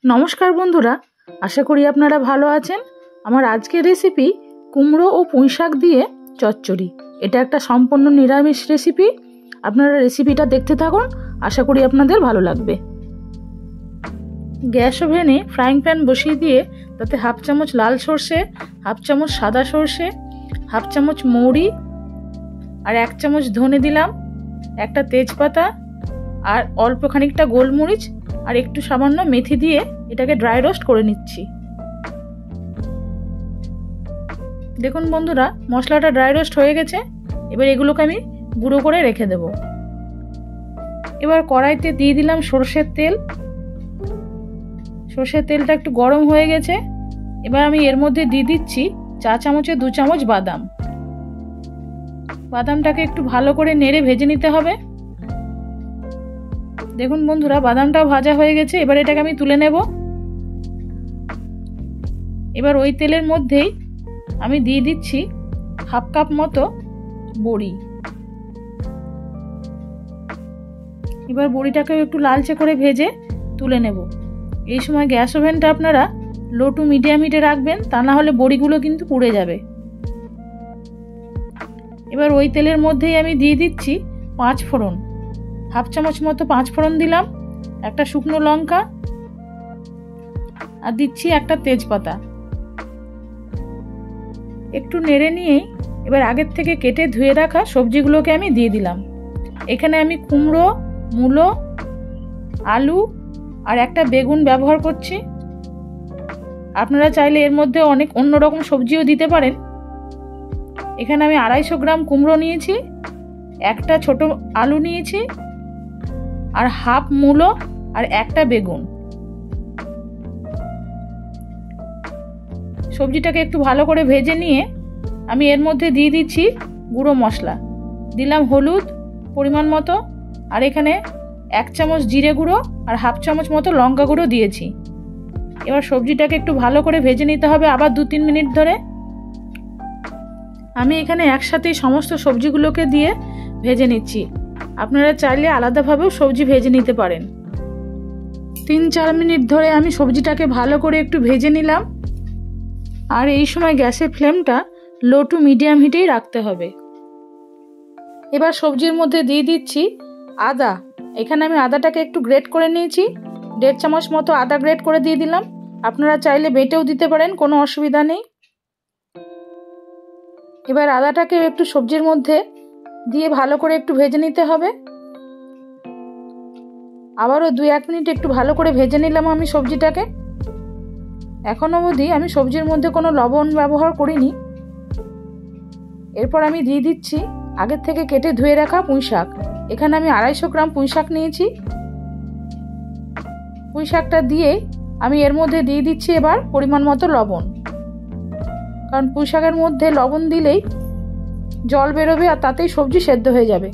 নমস্কার বন্ধুরা, আশা করি আপনারা ভালো আছেন। আমার আজকের রেসিপি কুমড়ো ও পুঁইশাক দিয়ে চচ্চড়ি। এটা একটা সম্পূর্ণ নিরামিষ রেসিপি। আপনারা রেসিপিটা দেখতে থাকুন, আশা করি আপনাদের ভালো লাগবে। গ্যাস ওভেনে ফ্রাইং প্যান বসিয়ে দিয়ে তাতে হাফ চামচ লাল সর্ষে, হাফ চামচ সাদা সর্ষে, হাফ চামচ মৌরি আর 1 চামচ ধনে দিলাম, একটা তেজপাতা আর অল্প খানিকটা গোলমরিচ আর একটু সামান্য মেথি দিয়ে এটাকে ড্রাই রোস্ট করে নিচ্ছি। দেখুন বন্ধুরা, মশলাটা ড্রাই রোস্ট হয়ে গেছে। এবার এগুলোকে আমি গুঁড়ো করে রেখে দেব। এবার কড়াইতে দিয়ে দিলাম সরষের তেল। সরষের তেলটা একটু গরম হয়ে গেছে। এবার আমি এর মধ্যে দিয়ে দিচ্ছি চা চামচে 2 চামচ বাদাম। বাদামটাকে একটু ভালো করে নেড়ে ভেজে নিতে হবে। দেখুন বন্ধুরা, বাদামটাও ভাজা হয়ে গেছে। এবার এটাকে আমি তুলে নেব। এবার ওই তেলের মধ্যেই আমি দিয়ে দিচ্ছি হাফ কাপ মতো বড়ি। এবার বড়িটাকেও একটু লালচে করে ভেজে তুলে নেব। এই সময় গ্যাস ওভেনটা আপনারা লো টু মিডিয়াম হিটে রাখবেন, তা না হলে বড়িগুলো কিন্তু পুড়ে যাবে। এবার ওই তেলের মধ্যেই আমি দিয়ে দিচ্ছি 5 ফোড়ন। হাফ চামচ মতো 5 ফোড়ন দিলাম, একটা শুকনো লঙ্কা আর দিচ্ছি একটা তেজপাতা। একটু নেড়ে নিয়ে এবার আগের থেকে কেটে ধুয়ে রাখা সবজিগুলোকে আমি দিয়ে দিলাম। এখানে আমি কুমড়ো, মূলো, আলু আর একটা বেগুন ব্যবহার করছি। আপনারা চাইলে এর মধ্যে অনেক অন্যরকম সবজিও দিতে পারেন। এখানে আমি 250 গ্রাম কুমড়ো নিয়েছি, একটা ছোট আলু নিয়েছি আর হাফ মূলো আর একটা বেগুন। সবজিটাকে একটু ভালো করে ভেজে নিয়ে আমি এর মধ্যে দিয়ে দিচ্ছি গুঁড়ো মশলা। দিলাম হলুদ পরিমাণ মতো, আর এখানে 1 চামচ জিরে গুঁড়ো আর হাফ চামচ মতো লঙ্কা গুঁড়ো দিয়েছি। এবার সবজিটাকে একটু ভালো করে ভেজে নিতে হবে আবার 2-3 মিনিট ধরে। আমি এখানে একসাথেই সমস্ত সবজিগুলোকে দিয়ে ভেজে নিচ্ছি। আপনারা চাইলে আলাদাভাবেও সবজি ভেজে নিতে পারেন। 3-4 মিনিট ধরে আমি সবজিটাকে ভালো করে একটু ভেজে নিলাম। আর এই সময় গ্যাসের ফ্লেমটা লো টু মিডিয়াম হিটেই রাখতে হবে। এবার সবজির মধ্যে দিয়ে দিচ্ছি আদা। এখানে আমি আদাটাকে একটু গ্রেট করে নিয়েছি, 1.5 চামচ মতো আদা গ্রেট করে দিয়ে দিলাম। আপনারা চাইলে বেটেও দিতে পারেন, কোনো অসুবিধা নেই। এবার আদাটাকে একটু সবজির মধ্যে দিয়ে ভালো করে একটু ভেজে নিতে হবে। আবারও 2-1 মিনিট একটু ভালো করে ভেজে নিলাম আমি সবজিটাকে। এখনো অবধি আমি সবজির মধ্যে কোনো লবণ ব্যবহার করিনি। এরপর আমি দিয়ে দিচ্ছি আগের থেকে কেটে ধুয়ে রাখা পুঁইশাক। এখানে আমি 250 গ্রাম পুঁইশাক নিয়েছি। পুঁইশাকটা দিয়ে আমি এর মধ্যে দিয়ে দিচ্ছি এবার পরিমাণ মতো লবণ, কারণ পুঁইশাকের মধ্যে লবণ দিলেই জল বেরোবে আর তাতেই সবজি সেদ্ধ হয়ে যাবে।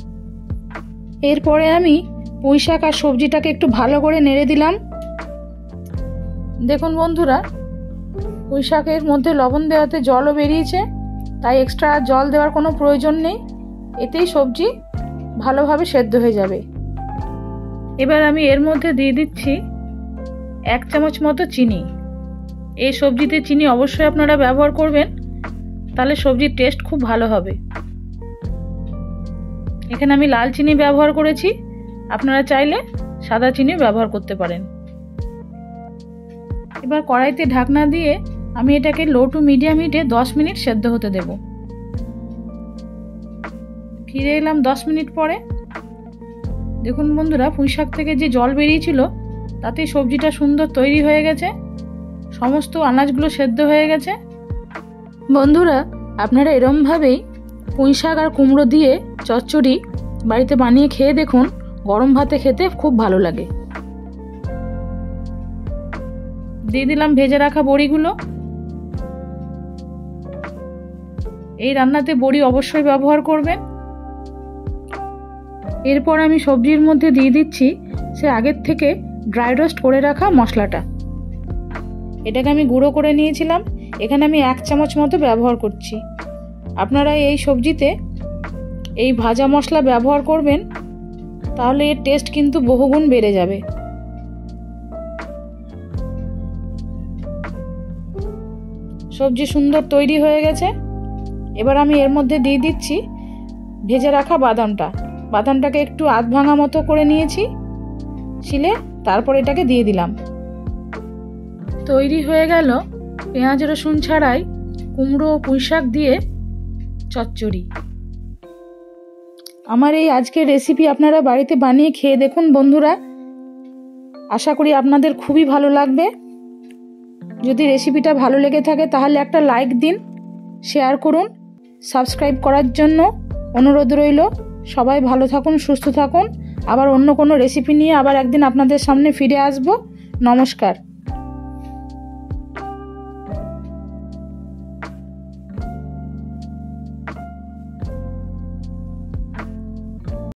এরপরে আমি পুঁইশাক আর সবজিটাকে একটু ভালো করে নেড়ে দিলাম। দেখুন বন্ধুরা, পুঁইশাকের মধ্যে লবণ দেওয়াতে জলও বেরিয়েছে, তাই এক্সট্রা জল দেওয়ার কোনো প্রয়োজন নেই। এতেই সবজি ভালোভাবে সেদ্ধ হয়ে যাবে। এবার আমি এর মধ্যে দিয়ে দিচ্ছি 1 চামচ মতো চিনি। এই সবজিতে চিনি অবশ্যই আপনারা ব্যবহার করবেন, তাহলে সবজির টেস্ট খুব ভালো হবে। এখানে আমি লাল চিনি ব্যবহার করেছি, আপনারা চাইলে সাদা চিনি ব্যবহার করতে পারেন। এবার কড়াইতে ঢাকনা দিয়ে আমি এটাকে লো টু মিডিয়াম হিটে 10 মিনিট সেদ্ধ হতে দেব। ফিরে এলাম 10 মিনিট পরে। দেখুন বন্ধুরা, পুঁইশাক থেকে যে জল বেরিয়েছিল তাতেই সবজিটা সুন্দর তৈরি হয়ে গেছে, সমস্ত আনাজগুলো সেদ্ধ হয়ে গেছে। বন্ধুরা, আপনারা এরমভাবেই পুঁইশাক আর কুমড়ো দিয়ে চচ্চড়ি বাড়িতে বানিয়ে খেয়ে দেখুন, গরম ভাতে খেতে খুব ভালো লাগে। দিয়ে দিলাম ভেজে রাখা বড়িগুলো। এই রান্নাতে বড়ি অবশ্যই ব্যবহার করবেন। এরপর আমি সবজির মধ্যে দিয়ে দিচ্ছি সে আগের থেকে ড্রাই রোস্ট করে রাখা মশলাটা। এটাকে আমি গুঁড়ো করে নিয়েছিলাম, এখানে আমি 1 চামচ মতো ব্যবহার করছি। আপনারা এই সবজিতে এই ভাজা মশলা ব্যবহার করবেন, তাহলে এর টেস্ট কিন্তু বহুগুণ বেড়ে যাবে। সবজি সুন্দর তৈরি হয়ে গেছে। এবার আমি এর মধ্যে দিয়ে দিচ্ছি ভেজে রাখা বাদামটা। বাদামটাকে একটু আধ ভাঙা মতো করে নিয়েছি ছিলে, তারপর এটাকে দিয়ে দিলাম। তৈরি হয়ে গেল পেঁয়াজ রসুন ছাড়াই কুমড়ো ও পুঁইশাক দিয়ে চচ্চড়ি। আমার এই আজকের রেসিপি আপনারা বাড়িতে বানিয়ে খেয়ে দেখুন বন্ধুরা, আশা করি আপনাদের খুবই ভালো লাগবে। যদি রেসিপিটা ভালো লেগে থাকে তাহলে একটা লাইক দিন, শেয়ার করুন, সাবস্ক্রাইব করার জন্য অনুরোধ রইল। সবাই ভালো থাকুন, সুস্থ থাকুন। আবার অন্য কোনো রেসিপি নিয়ে আবার একদিন আপনাদের সামনে ফিরে আসব। নমস্কার।